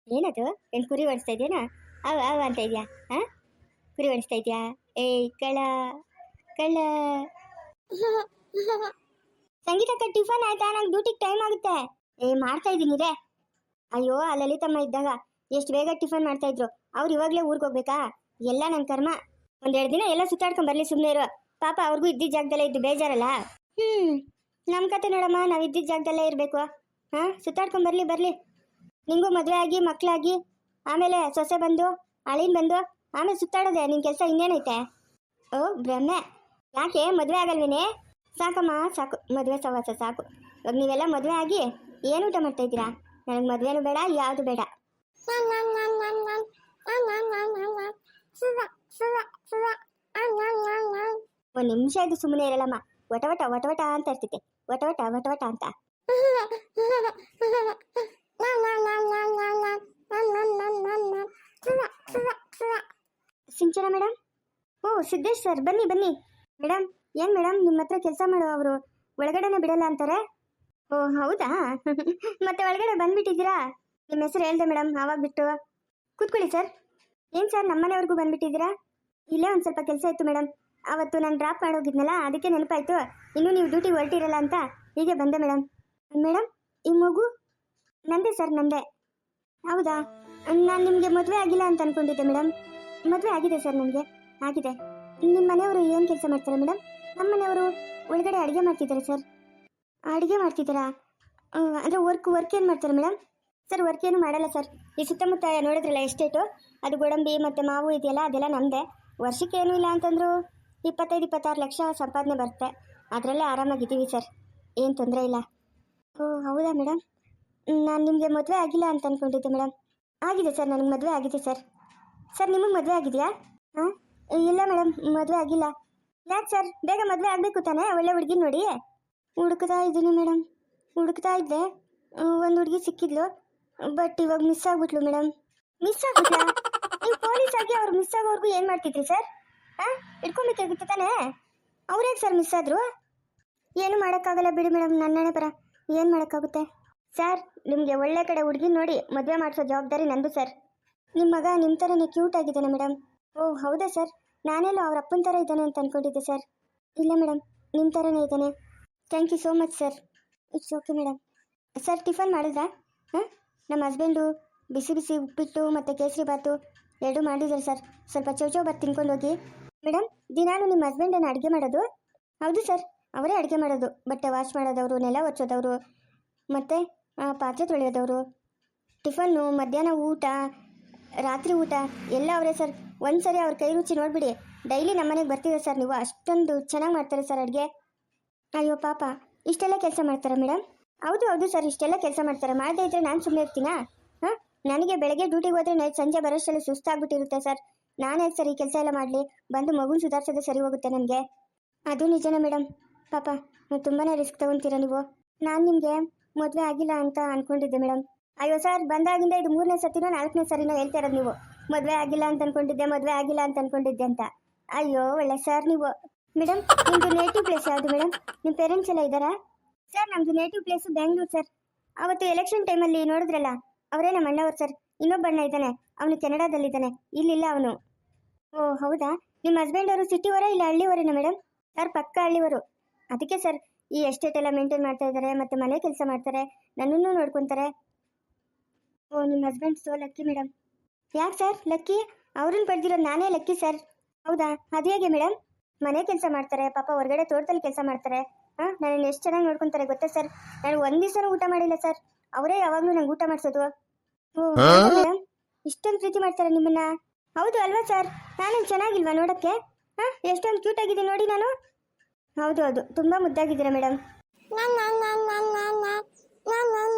ಏನದು? ಏನು ಕುರಿ ಓಡಿಸ್ತಾ ಇದೆಯಾ? ಅವ ಅವ ಅಂತ ಇದೆಯಾ? ಹಾಂ, ಕುರಿ ಓಡಿಸ್ತಾ ಇದೆಯಾ? ಏಯ್ ಕಳ್ಳ ಕಳ್ಳ. ಸಂಗೀತಕ್ಕ ಟಿಫನ್ ಆಯ್ತಾ? ನಂಗೆ ಡ್ಯೂಟಿಗೆ ಟೈಮ್ ಆಗುತ್ತೆ. ಮಾಡ್ತಾ ಇದ್ದೀನಿ ರೇ. ಅಯ್ಯೋ ಆ ಲಲಿತಮ್ಮ ಇದ್ದಾಗ ಎಷ್ಟು ಬೇಗ ಟಿಫನ್ ಮಾಡ್ತಾ ಇದ್ರು. ಅವ್ರು ಇವಾಗಲೇ ಊರಿಗೆ ಹೋಗ್ಬೇಕಾ? ಎಲ್ಲ ನನ್ನ ಕರ್ಮ. ಒಂದೆರಡು ದಿನ ಎಲ್ಲ ಸುತ್ತಾಡ್ಕೊಂಡು ಬರಲಿ, ಸುಮ್ಮನೆ ಇರು. ಪಾಪ ಅವ್ರಿಗೂ ಇದ್ದಿದ್ದ ಜಾಗದಲ್ಲೇ ಇದ್ದು ಬೇಜಾರಲ್ಲ. ನಮ್ಮ ಕತೆ ನೋಡಮ್ಮ, ನಾವು ಇದ್ದಿದ್ದ ಜಾಗದಲ್ಲೇ ಇರಬೇಕು. ಹಾಂ, ಸುತ್ತಾಡ್ಕೊಂಡು ಬರಲಿ. ನಿಂಗೂ ಮದುವೆ ಆಗಿ ಮಕ್ಕಳಾಗಿ ಆಮೇಲೆ ಸೊಸೆ ಬಂದು ಅಳಿನ್ ಬಂದು ಆಮೇಲೆ ಸುತ್ತಾಡೋದೆ ನಿನ್ನ ಕೆಲಸ. ಇನ್ನೇನೈತೆ? ಓ ಬ್ರಹ್ಮೆ, ಯಾಕೆ ಮದುವೆ ಆಗಲ್ವೇನೆ? ಸಾಕಮ್ಮ ಸಾಕು, ಮದುವೆ ಸವಾಸ ಸಾಕು. ಇವಾಗ ನೀವೆಲ್ಲ ಮದುವೆ ಆಗಿ ಏನು ಊಟ ಮಾಡ್ತಾ ಇದ್ದೀರಾ? ನನಗೆ ಮದುವೆನೂ ಬೇಡ, ಯಾವುದು ಬೇಡ. ಒಂದು ನಿಮಿಷ ಇದು ಸುಮ್ಮನೆ ಇರಲ್ಲಮ್ಮ. ವಟವಟ ವಟವಟ ಅಂತ ಇರ್ತೈತೆ. ವಟವಟ ವಟವಟ ಅಂತ. ಸಿಂಚನ ಮೇಡಮ್. ಓ ಸಿದ್ದೇಶ್ ಸರ್, ಬನ್ನಿ ಮೇಡಮ್. ಏನು ಮೇಡಮ್, ನಿಮ್ಮ ಹತ್ರ ಕೆಲಸ ಮಾಡೋ ಅವರು ಒಳಗಡೆನೆ ಬಿಡಲ್ಲ ಅಂತಾರೆ. ಓ ಹೌದಾ? ಮತ್ತೆ ಒಳಗಡೆ ಬಂದ್ಬಿಟ್ಟಿದ್ದೀರಾ? ನಿಮ್ಮ ಹೆಸರು ಹೇಳ್ದೆ ಮೇಡಮ್, ಆವಾಗ ಬಿಟ್ಟು. ಕೂತ್ಕೊಳ್ಳಿ ಸರ್. ಏನು ಸರ್, ನಮ್ಮನೆವರೆಗೂ ಬಂದ್ಬಿಟ್ಟಿದ್ದೀರಾ? ಇಲ್ಲೇ ಒಂದು ಸ್ವಲ್ಪ ಕೆಲಸ ಇತ್ತು ಮೇಡಮ್. ಅವತ್ತು ನಾನು ಡ್ರಾಪ್ ಮಾಡೋಗಿದ್ನಲ್ಲ, ಅದಕ್ಕೆ ನೆನಪಾಯಿತು. ಇನ್ನೂ ನೀವು ಡ್ಯೂಟಿಗೆ ಹೊರಟಿರಲ್ಲ ಅಂತ ಹೀಗೆ ಬಂದೆ ಮೇಡಮ್. ಮೇಡಮ್, ಈ ಮಗು ನಂದೇ ಸರ್, ನಂದೇ. ಹೌದಾ? ನಾನು ನಿಮಗೆ ಮದುವೆ ಆಗಿಲ್ಲ ಅಂತ ಅಂದ್ಕೊಂಡಿದ್ದೆ ಮೇಡಮ್. ಮದುವೆ ಆಗಿದೆ ಸರ್, ನನಗೆ ಆಗಿದೆ. ನಿಮ್ಮ ಮನೆಯವರು ಏನು ಕೆಲಸ ಮಾಡ್ತಾರೆ ಮೇಡಮ್? ನಮ್ಮ ಮನೆಯವರು ಒಳಗಡೆ ಅಡುಗೆ ಮಾಡ್ತಿದ್ದಾರೆ ಸರ್. ಅಡುಗೆ ಮಾಡ್ತಿದ್ದಾರಾ? ಅಂದರೆ ವರ್ಕ್ ಏನು ಮಾಡ್ತಾರೆ ಮೇಡಮ್? ಸರ್ ವರ್ಕ್ ಏನು ಮಾಡಲ್ಲ ಸರ್. ಈ ಸುತ್ತಮುತ್ತ ನೋಡಿದ್ರಲ್ಲ ಎಸ್ಟೇಟು, ಅದು ಗೋಡಂಬಿ ಮತ್ತು ಮಾವು ಇದೆಯಲ್ಲ, ಅದೆಲ್ಲ ನಮ್ಮದೇ. ವರ್ಷಕ್ಕೆ ಏನೂ ಇಲ್ಲ ಅಂತಂದರೂ 25-26 ಲಕ್ಷ ಸಂಪಾದನೆ ಬರುತ್ತೆ. ಅದರಲ್ಲೇ ಆರಾಮಾಗಿದ್ದೀವಿ ಸರ್, ಏನು ತೊಂದರೆ ಇಲ್ಲ. ಓ ಹೌದಾ ಮೇಡಮ್? ನಾನು ನಿಮಗೆ ಮದುವೆ ಆಗಿಲ್ಲ ಅಂತ ಅಂದ್ಕೊಂಡಿದ್ದೆ ಮೇಡಮ್. ಆಗಿದೆ ಸರ್, ನನಗೆ ಮದುವೆ ಆಗಿದೆ ಸರ್. ಸರ್ ನಿಮಗೆ ಮದುವೆ ಆಗಿದೆಯಾ? ಹಾಂ, ಇಲ್ಲ ಮೇಡಮ್, ಮದುವೆ ಆಗಿಲ್ಲ. ಯಾಕೆ ಸರ್? ಬೇಗ ಮದುವೆ ಆಗಬೇಕು ತಾನೇ? ಒಳ್ಳೆ ಹುಡುಗಿ ನೋಡಿ. ಹುಡುಕ್ತಾ ಇದ್ದೀನಿ ಮೇಡಮ್, ಹುಡುಕ್ತಾ ಇದ್ದೆ. ಒಂದು ಹುಡುಗಿ ಸಿಕ್ಕಿದ್ಲು, ಬಟ್ ಇವಾಗ ಮಿಸ್ ಆಗಿಬಿಟ್ಲು ಮೇಡಮ್. ಮಿಸ್ ಆಗಿಬಿಟ್ಲಾ? ನೀವು ಪೊಲೀಸ್ ಆಗಿ ಅವ್ರು ಮಿಸ್ ಆಗೋವರೆಗೂ ಏನು ಮಾಡ್ತಿದ್ರಿ ಸರ್? ಹಾಂ, ಇಟ್ಕೊಬೇಕಾಗಿತ್ತು ತಾನೇ? ಅವ್ರೇಗೆ ಸರ್ ಮಿಸ್ ಆದರು? ಏನು ಮಾಡೋಕ್ಕಾಗಲ್ಲ ಬಿಡಿ ಮೇಡಮ್, ನನ್ನಣೆ ಬರ. ಏನು ಮಾಡೋಕ್ಕಾಗುತ್ತೆ ಸರ್? ನಿಮಗೆ ಒಳ್ಳೆ ಕಡೆ ಹುಡುಗಿ ನೋಡಿ ಮದುವೆ ಮಾಡಿಸೋ ಜವಾಬ್ದಾರಿ ನಂದು ಸರ್. ನಿಮ್ಮ ಮಗ ನಿಮ್ಮ ಥರನೇ ಕ್ಯೂಟ್ ಆಗಿದ್ದಾನೆ ಮೇಡಮ್. ಓ ಹೌದಾ ಸರ್? ನಾನೆಲ್ಲೋ ಅವ್ರ ಅಪ್ಪನ ಥರ ಇದ್ದಾನೆ ಅಂತ ಅಂದ್ಕೊಂಡಿದ್ದೆ ಸರ್. ಇಲ್ಲ ಮೇಡಮ್, ನಿಮ್ಮ ಥರನೇ ಇದ್ದಾನೆ. Thank you so much sir. It's okay madam. Sir tiffin ಮಾಡಿದ್ರಾ? ಹಾಂ, ನಮ್ಮ ಹಸ್ಬೆಂಡು ಬಿಸಿ ಬಿಸಿ ಉಪ್ಪಿಟ್ಟು ಮತ್ತು ಕೇಸರಿ ಬಾತು ಎರಡೂ ಮಾಡಿದ್ದಾರೆ ಸರ್. ಸ್ವಲ್ಪ ಚೌಚೌ ಬಾತ್ ತಿನ್ಕೊಂಡು ಹೋಗಿ. ಮೇಡಮ್, ದಿನಾನು ನಿಮ್ಮ ಹಸ್ಬೆಂಡನ್ನು ಅಡುಗೆ ಮಾಡೋದು? ಹೌದು ಸರ್, ಅವರೇ ಅಡುಗೆ ಮಾಡೋದು. ಬಟ್ಟೆ ವಾಶ್ ಮಾಡೋದವರು, ನೆಲ ಒರೆಸೋದವರು, ಮತ್ತು ಪಾತ್ರೆ ತೊಳೆಯೋದವರು, ಟಿಫನ್ನು, ಮಧ್ಯಾಹ್ನ ಊಟ, ರಾತ್ರಿ ಊಟ ಎಲ್ಲ ಅವರೇ ಸರ್. ಒಂದು ಸರಿ ಅವ್ರ ಕೈ ರುಚಿ ನೋಡಿಬಿಡಿ. ಡೈಲಿ ನಮ್ಮ ಮನೆಗೆ ಬರ್ತೀರಾ ಸರ್ ನೀವು. ಅಷ್ಟೊಂದು ಚೆನ್ನಾಗಿ ಮಾಡ್ತಾರೆ ಸರ್ ಅಡುಗೆ. ಅಯ್ಯೋ ಪಾಪ, ಇಷ್ಟೆಲ್ಲ ಕೆಲಸ ಮಾಡ್ತಾರೆ ಮೇಡಮ್? ಹೌದು ಸರ್, ಇಷ್ಟೆಲ್ಲ ಕೆಲಸ ಮಾಡ್ತಾರೆ. ಮಾಡದೇ ಇದ್ದರೆ ನಾನು ಸುಮ್ಮನೆ ಇರ್ತೀನಾ? ಹಾಂ, ನನಗೆ ಬೆಳಗ್ಗೆ ಡ್ಯೂಟಿಗೆ ಹೋದರೆ ನೈಟ್ ಸಂಜೆ ಬರೋಷ್ಟರಲ್ಲಿ ಸುಸ್ತಾಗ್ಬಿಟ್ಟಿರುತ್ತೆ ಸರ್. ನಾನೇ ಸರ್ ಈ ಕೆಲಸ ಎಲ್ಲ ಮಾಡಲಿ? ಬಂದು ಮಗುನ ಸುಧಾರಿಸೋದೇ ಸರಿ ಹೋಗುತ್ತೆ ನನಗೆ. ಅದು ನಿಜನೇ ಮೇಡಮ್. ಪಾಪ ತುಂಬಾ ರಿಸ್ಕ್ ತೊಗೊತೀರಾ ನೀವು. ನಾನು ನಿಮಗೆ ಮದುವೆ ಆಗಿಲ್ಲ ಅಂತ ಅಂದ್ಕೊಂಡಿದ್ದೆ ಮೇಡಮ್. ಅಯ್ಯೋ ಸರ್, ಬಂದಾಗಿಂದ ಇದು 3ನೇ ಸತಿನೋ 4ನೇ ಸರಿನೋ ಹೇಳ್ತಾ ಇರೋದು ನೀವು. ಮದುವೆ ಆಗಿಲ್ಲ ಅಂತ ಅಂದ್ಕೊಂಡಿದ್ದೆ ಅಂತ. ಅಯ್ಯೋ ಒಳ್ಳೆ ಸರ್ ನೀವು. ಮೇಡಮ್, ನಿಮ್ಮದು ನೇಟಿವ್ ಪ್ಲೇಸ್ ಯಾವುದು ಮೇಡಮ್? ನಿಮ್ಮ ಪೇರೆಂಟ್ಸ್ ಎಲ್ಲ ಇದ್ದಾರಾ? ಸರ್ ನಮ್ಮದು ನೇಟಿವ್ ಪ್ಲೇಸು ಬೆಂಗಳೂರು ಸರ್. ಅವತ್ತು ಎಲೆಕ್ಷನ್ ಟೈಮಲ್ಲಿ ನೋಡಿದ್ರಲ್ಲ, ಅವರೇ ನಮ್ಮ ಅಣ್ಣವ್ರು ಸರ್. ಇನ್ನೊಬ್ಬ ಅಣ್ಣ ಇದ್ದಾನೆ, ಅವನು ಕೆನಡಾದಲ್ಲಿದ್ದಾನೆ, ಇಲ್ಲಿಲ್ಲ ಅವನು. ಓ ಹೌದಾ? ನಿಮ್ಮ ಹಸ್ಬೆಂಡ್ ಅವರು ಸಿಟಿವರಾ ಇಲ್ಲ ಹಳ್ಳಿವರೇನಾ ಮೇಡಮ್? ಸರ್ ಪಕ್ಕ ಹಳ್ಳಿವರು. ಅದಕ್ಕೆ ಸರ್ ಈ ಎಸ್ಟೇಟ್ ಎಲ್ಲ ಮೇಂಟೈನ್ ಮಾಡ್ತಾ ಇದ್ದಾರೆ, ಮತ್ತು ಮನೆ ಕೆಲಸ ಮಾಡ್ತಾರೆ, ನನ್ನನ್ನು ನೋಡ್ಕೊತಾರೆ. ಓ ನಿಮ್ಮ ಹಸ್ಬೆಂಡ್ ಸೋ ಲಕ್ಕಿ ಮೇಡಮ್. ಯಾಕೆ ಸರ್ ಲಕ್ಕಿ? ಅವ್ರನ್ನ ಪಡೆದಿರೋದು ನಾನೇ ಲಕ್ಕಿ ಸರ್. ಹೌದಾ? ಅದು ಹೇಗೆ ಮೇಡಮ್? ಮನೆ ಕೆಲಸ ಮಾಡ್ತಾರೆ, ಪಾಪ ಹೊರಗಡೆ ತೋಟದಲ್ಲಿ ಕೆಲಸ ಮಾಡ್ತಾರೆ. ಹಾಂ, ನನ್ನನ್ನು ಎಷ್ಟು ಚೆನ್ನಾಗಿ ನೋಡ್ಕೊತಾರೆ ಗೊತ್ತಾ ಸರ್? ನಾನು ಒಂದು ದಿವಸನೂ ಊಟ ಮಾಡಿಲ್ಲ ಸರ್, ಅವರೇ ಯಾವಾಗಲೂ ನಂಗೆ ಊಟ ಮಾಡಿಸೋದು. ಓ ಮೇಡಮ್, ಇಷ್ಟೊಂದು ಪ್ರೀತಿ ಮಾಡ್ತಾರೆ ನಿಮ್ಮನ್ನ? ಹೌದು ಅಲ್ವಾ ಸರ್? ನಾನೇನು ಚೆನ್ನಾಗಿಲ್ವಾ ನೋಡೋಕ್ಕೆ? ಹಾಂ, ಎಷ್ಟೊಂದು ಕ್ಯೂಟ್ ಆಗಿದೆ ನೋಡಿ ನಾನು. ಹೌದು, ತುಂಬ ಮುದ್ದಾಗಿದ್ದೀರಾ ಮೇಡಮ್.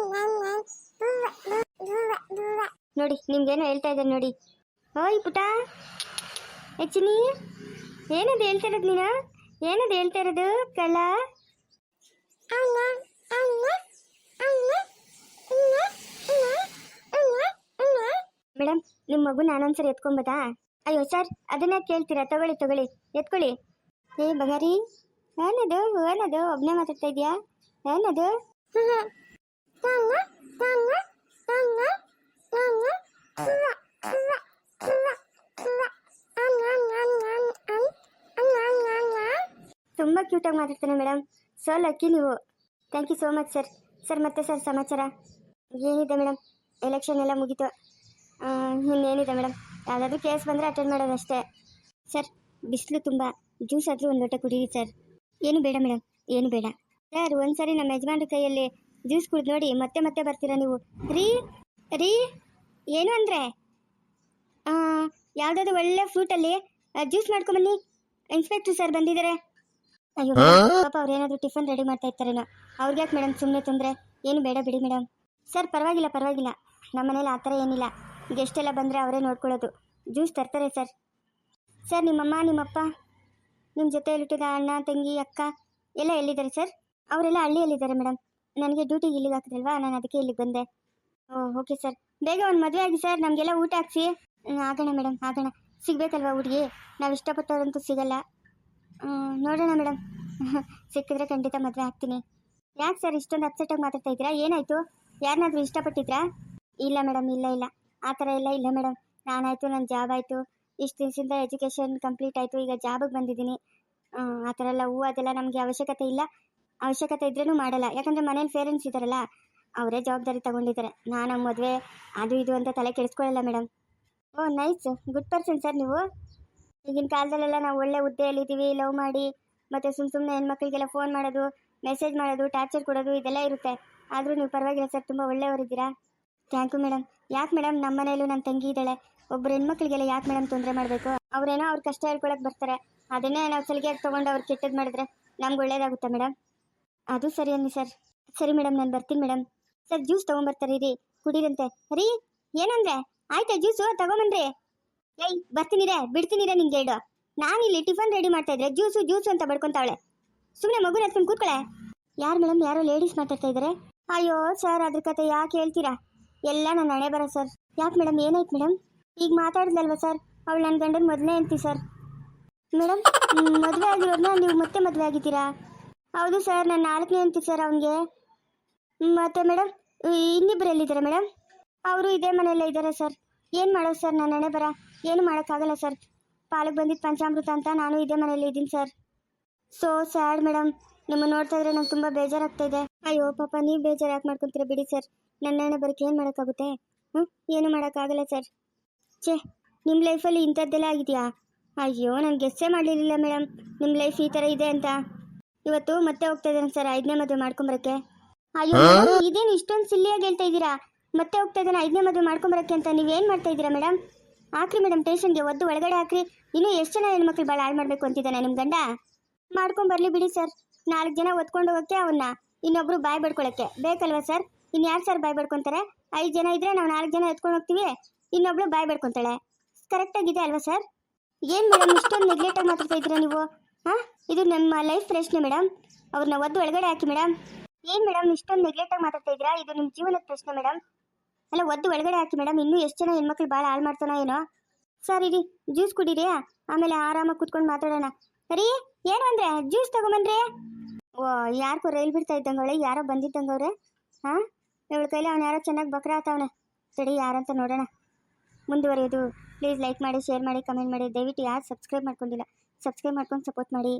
ನೋಡಿ ನಿಮ್ಗೇನೋ ಹೇಳ್ತಾ ಇದ್ದಾರೆ ನೋಡಿ. ಓಯ್ ಪುಟ ಹೆಚ್ಚಿನಿ, ಏನದು ಹೇಳ್ತಾ ಇರೋದು ನೀನು? ಏನದು ಹೇಳ್ತಾ ಇರೋದು ಕಳ್ಳ? ಮೇಡಮ್, ನಿಮ್ಮ ಮಗು ನಾನೊಂದ್ಸರಿ ಎತ್ಕೊಂಬೋದಾ? ಅಯ್ಯೋ ಸರ್, ಅದನ್ನ ಕೇಳ್ತೀರಾ? ತಗೊಳ್ಳಿ ಎತ್ಕೊಳ್ಳಿ. ಏ ಬಗಾರಿ, ಏನದು ಒಬ್ಬನೇ ಮಾತಾಡ್ತಾ ಇದೆಯಾ? ಏನದು? ತುಂಬ ಕ್ಯೂಟಾಗಿ ಮಾತಾಡ್ತಾನೆ ಮೇಡಮ್. ಸೊ ಲಕ್ಕಿ ನೀವು. Thank you so much sir. Sir ಮತ್ತೆ ಸರ್ ಸಮಾಚಾರ ಏನಿದೆ ಮೇಡಮ್? ಎಲೆಕ್ಷನ್ ಎಲ್ಲ ಮುಗೀತು. ಇನ್ನೇನಿದೆ ಮೇಡಮ್, ಯಾವುದಾದ್ರೂ ಕೇಸ್ ಬಂದರೆ ಅಟೆಂಡ್ ಮಾಡೋದಷ್ಟೇ. ಸರ್ ಬಿಸಿಲು ತುಂಬ, ಜ್ಯೂಸ್ ಆದರೂ ಒಂದು ಲೋಟ ಕುಡೀರಿ ಸರ್. ಏನು ಬೇಡ ಮೇಡಮ್, ಏನು ಬೇಡ ಸರ್. ಒಂದ್ಸರಿ ನಮ್ಮ ಯಜಮಾನ್ರ ಕೈಯಲ್ಲಿ ಜ್ಯೂಸ್ ಕುಡಿದು ನೋಡಿ ಮತ್ತೆ ಮತ್ತೆ ಬರ್ತೀರಾ ನೀವು. ರೀ ರೀ ಏನು ಅಂದರೆ ಯಾವುದಾದ್ರು ಒಳ್ಳೆ ಫ್ರೂಟಲ್ಲಿ ಜ್ಯೂಸ್ ಮಾಡ್ಕೊಂಬನ್ನಿ. ಇನ್ಸ್ಪೆಕ್ಟ್ರ್ ಸರ್ ಬಂದಿದ್ದಾರೆ. ಅಯ್ಯೋ ಪಾಪ ಅವ್ರು ಏನಾದರೂ ಟಿಫನ್ ರೆಡಿ ಮಾಡ್ತಾ ಇರ್ತಾರೇನೋ. ಅವ್ರಿಗೆ ಯಾಕೆ ಮೇಡಮ್ ಸುಮ್ಮನೆ ತೊಂದರೆ? ಏನು ಬೇಡ ಬಿಡಿ ಮೇಡಮ್. ಸರ್ ಪರವಾಗಿಲ್ಲ, ನಮ್ಮ ಮನೇಲಿ ಆ ಥರ ಏನಿಲ್ಲ. ಗೆಸ್ಟ್ ಎಲ್ಲ ಬಂದರೆ ಅವರೇ ನೋಡ್ಕೊಳ್ಳೋದು. ಜ್ಯೂಸ್ ತರ್ತಾರೆ ಸರ್. ಸರ್ ನಿಮ್ಮಮ್ಮ ನಿಮ್ಮಪ್ಪ ನಿಮ್ಮ ಜೊತೆ ಹುಟ್ಟಿದ ಅಣ್ಣ ತಂಗಿ ಅಕ್ಕ ಎಲ್ಲ ಎಲ್ಲಿದ್ದಾರೆ ಸರ್? ಅವರೆಲ್ಲ ಹಳ್ಳಿಯಲ್ಲಿದ್ದಾರೆ ಮೇಡಮ್. ನನಗೆ ಡ್ಯೂಟಿಗೆ ಇಲ್ಲಿಗೆ ಹಾಕಿದ್ರಲ್ವಾ, ನಾನು ಅದಕ್ಕೆ ಇಲ್ಲಿಗೆ ಬಂದೆ. Okay sir. ಬೇಗ ಒಂದು ಮದುವೆ ಆಗಿ ಸರ್, ನಮಗೆಲ್ಲ ಊಟ ಹಾಕ್ಸಿ. ಆಗೋಣ ಮೇಡಮ್, ಆಗೋಣ. ಸಿಗಬೇಕಲ್ವಾ ಹುಡುಗಿ? ನಾವು ಇಷ್ಟಪಟ್ಟವ್ರಂತೂ ಸಿಗಲ್ಲ. ನೋಡೋಣ ಮೇಡಮ್, ಸಿಕ್ಕಿದ್ರೆ ಖಂಡಿತ ಮದುವೆ ಆಗ್ತೀನಿ. ಯಾಕೆ ಸರ್ ಇಷ್ಟೊಂದು ಅಪ್ಸೆಟಾಗಿ ಮಾತಾಡ್ತಾ ಇದ್ದೀರಾ? ಏನಾಯಿತು? ಯಾರನ್ನಾದ್ರೂ ಇಷ್ಟಪಟ್ಟಿದ್ರಾ? ಇಲ್ಲ ಮೇಡಮ್, ಇಲ್ಲ ಆ ಥರ ಎಲ್ಲ ಇಲ್ಲ ಮೇಡಮ್. ನಾನಾಯಿತು, ನನ್ನ ಜಾಬ್ ಆಯಿತು, ಇಷ್ಟು ದಿವಸದಿಂದ ಎಜುಕೇಷನ್ ಕಂಪ್ಲೀಟ್ ಆಯಿತು, ಈಗ ಜಾಬಿಗೆ ಬಂದಿದ್ದೀನಿ. ಆ ಥರ ಎಲ್ಲ ಅದೆಲ್ಲ ನಮಗೆ ಅವಶ್ಯಕತೆ ಇಲ್ಲ. ಅವಶ್ಯಕತೆ ಇದ್ರೂ ಮಾಡಲ್ಲ. ಯಾಕಂದರೆ ಮನೇಲಿ ಪೇರೆಂಟ್ಸ್ ಇದ್ದಾರಲ್ಲ, ಅವರೇ ಜವಾಬ್ದಾರಿ ತಗೊಂಡಿದ್ದಾರೆ. ನಾನು ಮದುವೆ ಅದು ಇದು ಅಂತ ತಲೆ ಕೆಡಿಸ್ಕೊಳ್ಳಲ್ಲ madam. Nice, good person sir ನೀವು. ಈಗಿನ ಕಾಲದಲ್ಲೆಲ್ಲ ನಾವು ಒಳ್ಳೆ ಹುದ್ದೆಯಲ್ಲಿದ್ದೀವಿ, ಲವ್ ಮಾಡಿ ಮತ್ತು ಸುಮ್ಮನೆ ಹೆಣ್ಮಕ್ಳಿಗೆಲ್ಲ ಫೋನ್ ಮಾಡೋದು, ಮೆಸೇಜ್ ಮಾಡೋದು, ಟಾರ್ಚರ್ ಕೊಡೋದು ಇದೆಲ್ಲ ಇರುತ್ತೆ. ಆದರೂ ನೀವು ಪರವಾಗಿಲ್ಲ ಸರ್, ತುಂಬ ಒಳ್ಳೆಯವರಿದ್ದೀರಾ. Thank you madam. ಯಾಕೆ ಮೇಡಮ್, ನಮ್ಮ ಮನೆಯಲ್ಲೂ ನನ್ನ ತಂಗಿ ಇದ್ದಾಳೆ. ಒಬ್ಬರು ಹೆಣ್ಮಕ್ಳಿಗೆಲ್ಲ ಯಾಕೆ ಮೇಡಮ್ ತೊಂದರೆ ಮಾಡಬೇಕು? ಅವರೇನೋ ಅವ್ರ ಕಷ್ಟ ಹೇಳ್ಕೊಳಕ್ಕೆ ಬರ್ತಾರೆ, ಅದನ್ನೇ ನಾವು ಸಲಿಗೆಯಾಗಿ ತೊಗೊಂಡು ಅವ್ರು ಕೆಟ್ಟದ್ದು ಮಾಡಿದ್ರೆ ನಮ್ಗೆ ಒಳ್ಳೇದಾಗುತ್ತಾ ಮೇಡಮ್? ಅದು ಸರಿ ಅನ್ನಿ ಸರ್. ಸರಿ ಮೇಡಮ್, ನಾನು ಬರ್ತೀನಿ ಮೇಡಮ್. ಸರ್ ಜ್ಯೂಸ್ ತೊಗೊಂಬರ್ತಾರೆ ರೀ, ಕುಡೀರಂತೆ. ರೀ ಏನಂದ್ರೆ? ಆಯ್ತಾ ಜ್ಯೂಸು ತಗೊಂಬನ್ರಿ. ಏಯ್ ಬರ್ತೀನಿರೇ, ಬಿಡ್ತೀನಿರೇ ನಿಂಗೆ ಹೇಳು. ನಾನಿಲ್ಲಿ ಟಿಫನ್ ರೆಡಿ ಮಾಡ್ತಾ ಇದ್ರೆ ಜ್ಯೂಸು ಅಂತ ಬಡ್ಕೊಂತಾವಳೆ. ಸುಮ್ಮನೆ ಮಗುನ ಹತ್ಕೊಂಡು ಕೂತ್ಕೊಳ್ಳೆ. ಯಾರು ಮೇಡಮ್? ಯಾರೋ ಲೇಡೀಸ್ ಮಾತಾಡ್ತಾ ಇದ್ದಾರೆ. ಅಯ್ಯೋ ಸರ್, ಅದ್ರ ಕತೆ ಯಾಕೆ ಹೇಳ್ತೀರಾ? ಎಲ್ಲ ನನ್ನ ಹಣೆ ಬರ ಸರ್. ಯಾಕೆ ಮೇಡಮ್, ಏನಾಯ್ತು ಮೇಡಮ್? ಈಗ ಮಾತಾಡಿದ್ಲಲ್ವ ಸರ್, ಅವಳು ನನ್ನ ಗಂಡನ ಮೊದಲನೇ ಹೆಂಡ್ತಿ ಸರ್. ಮೇಡಮ್ ಮದುವೆ ಆಗಿರೋದನ್ನ ನೀವು ಮತ್ತೆ ಮದುವೆ ಆಗಿದ್ದೀರಾ? ಹೌದು ಸರ್, ನಾನು 4ನೇ ಹೆಂಡ್ತಿ ಸರ್ ಅವನಿಗೆ. ಮತ್ತೆ ಮೇಡಮ್ ಇನ್ನಿಬ್ಬರು ಎಲ್ಲಿದ್ದಾರೆ ಮೇಡಮ್? ಅವರು ಇದೇ ಮನೆಯಲ್ಲೇ ಇದ್ದಾರೆ ಸರ್. ಏನು ಮಾಡೋದು ಸರ್, ನನ್ನ ಹಣೆ ಬರ ಏನು ಮಾಡೋಕ್ಕಾಗಲ್ಲ ಸರ್. ಪಾಲಕ್ಕೆ ಬಂದಿದ್ದು ಪಂಚಾಮೃತ ಅಂತ ನಾನು ಇದೇ ಮನೆಯಲ್ಲಿ ಇದ್ದೀನಿ ಸರ್. So sad madam. ನಿಮ್ಮನ್ನು ನೋಡ್ತಾ ಇದ್ರೆ ನಂಗೆ ತುಂಬ ಬೇಜಾರಾಗ್ತಾ ಇದೆ. ಅಯ್ಯೋ ಪಾಪ, ನೀವು ಬೇಜಾರು ಯಾಕೆ ಮಾಡ್ಕೊತೀರ ಬಿಡಿ ಸರ್. ನನ್ನ ಹಣೆ ಬರೋಕ್ಕೆ ಏನು ಮಾಡೋಕ್ಕಾಗುತ್ತೆ? ಏನು ಮಾಡೋಕ್ಕಾಗಲ್ಲ ಸರ್. ಛೇ, ನಿಮ್ಮ ಲೈಫಲ್ಲಿ ಇಂಥದ್ದೆಲ್ಲ ಆಗಿದೆಯಾ? ಅಯ್ಯೋ, ನಾನು ಗೆಸ್ಸೇ ಮಾಡಲಿಲ್ಲ ಮೇಡಮ್ ನಿಮ್ಮ ಲೈಫ್ ಈ ಥರ ಇದೆ ಅಂತ. ಇವತ್ತು ಮತ್ತೆ ಹೋಗ್ತಾ ಇದ್ದಾನೆ ಸರ್ 5ನೇ ಮದುವೆ ಮಾಡ್ಕೊಂಬರಕ್ಕೆ. ಅಯ್ಯೋ ಇದೇನು ಇಷ್ಟೊಂದು ಸಿಲ್ಲಿಯಾಗಿ ಹೇಳ್ತಾ ಇದ್ದೀರಾ? ಮತ್ತೆ ಹೋಗ್ತಾ ಇದ್ದಾನೆ 5ನೇ ಮದುವೆ ಮಾಡ್ಕೊಂಬರಕ್ಕೆ ಅಂತ. ನೀವೇನು ಮಾಡ್ತಾ ಇದ್ದೀರಾ ಮೇಡಮ್? ಹಾಕ್ರಿ ಮೇಡಮ್, ಟೇಷನ್ಗೆ ಒದ್ದು ಒಳಗಡೆ ಹಾಕ್ರಿ. ಇನ್ನೂ ಎಷ್ಟು ಜನ ಹೆಣ್ಮಕ್ಳು ಭಾಳ ಹಾಳು ಮಾಡಬೇಕು ಅಂತಿದ್ದಾನೆ ನಿಮ್ಮ ಗಂಡ? ಮಾಡ್ಕೊಂಬರ್ಲಿ ಬಿಡಿ ಸರ್. 4 ಜನ ಒತ್ಕೊಂಡು ಹೋಗೋಕ್ಕೆ, ಅವನ್ನ ಇನ್ನೊಬ್ರು ಬಾಯ್ ಬಡ್ಕೊಳಕ್ಕೆ ಬೇಕಲ್ವಾ ಸರ್? ಇನ್ಯಾರು ಸರ್ ಬಾಯ್ ಬಡ್ಕೊತಾರೆ? 5 ಜನ ಇದ್ರೆ ನಾವು 4 ಜನ ಎತ್ಕೊಂಡು ಹೋಗ್ತೀವಿ, ಇನ್ನೊಬ್ಳು ಬಾಯ್ ಬಡ್ಕೊತಾಳೆ. ಕರೆಕ್ಟಾಗಿದೆ ಅಲ್ವಾ ಸರ್? ಏನು ಮೇಡಮ್ ಇಷ್ಟೊಂದು ನೆಗ್ಲೆಕ್ಟಾಗಿ ಮಾತಾಡ್ತಾ ಇದ್ದೀರಾ ನೀವು? ಇದು ನಮ್ಮ ಲೈಫ್ ಪ್ರಶ್ನೆ ಮೇಡಮ್. ಅವ್ರನ್ನ ಒದ್ದು ಒಳಗಡೆ ಹಾಕಿ ಮೇಡಮ್. ಏನು ಮೇಡಮ್ ಇಷ್ಟೊಂದು ನೆಗ್ಲೆಕ್ಟಾಗಿ ಮಾತಾಡ್ತಾ ಇದ್ದೀರಾ? ಇದು ನಿಮ್ಮ ಜೀವನದ ಪ್ರಶ್ನೆ ಮೇಡಮ್. ಅಲ್ಲ, ಒದ್ದು ಒಳಗಡೆ ಹಾಕಿ ಮೇಡಮ್. ಇನ್ನೂ ಎಷ್ಟು ಜನ ಹೆಣ್ಮಕ್ಳು ಭಾಳ ಹಾಳು ಮಾಡ್ತಾನೋ ಏನೋ. ಸರ್ ಇರಿ, ಜ್ಯೂಸ್ ಕುಡೀರಿ, ಆಮೇಲೆ ಆರಾಮಾಗಿ ಕೂತ್ಕೊಂಡು ಮಾತಾಡೋಣ. ಸರಿ, ಏನು ಅಂದರೆ ಜ್ಯೂಸ್ ತಗೊಂಬನ್ರಿ. ಯಾರಿಗೂ ರೈಲ್ ಬಿಡ್ತಾ ಇದ್ದಂಗವಳೆ, ಯಾರೋ ಬಂದಿದ್ದಂಗವ್ರೆ. ಇವಳ ಕೈಲಿ ಅವ್ನು ಯಾರೋ ಚೆನ್ನಾಗಿ ಬಕ್ರ ಆತವನೆ. ಸರಿ, ಯಾರಂತ ನೋಡೋಣ. ಮುಂದುವರಿಯೋದು ಪ್ಲೀಸ್ ಲೈಕ್ ಮಾಡಿ, ಶೇರ್ ಮಾಡಿ, ಕಮೆಂಟ್ ಮಾಡಿ. ದಯವಿಟ್ಟು ಯಾರು ಸಬ್ಸ್ಕ್ರೈಬ್ ಮಾಡ್ಕೊಂಡಿಲ್ಲ ಸಬ್ಸ್ಕ್ರೈಬ್ ಮಾಡ್ಕೊಂಡು ಸಪೋರ್ಟ್ ಮಾಡಿ.